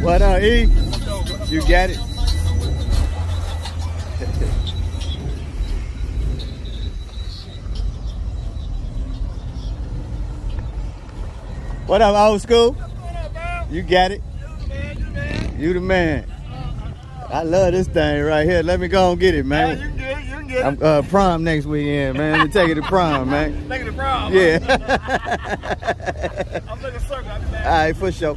What up, E? You got it? What up, old school? You got it? You the man. I love this thing right here. Let me go and get it, man. You can get it. You can get it. I'm prom next weekend, man. Let me take it to prom, man. Take it to prom. Yeah. I'm looking circle. All right, for sure.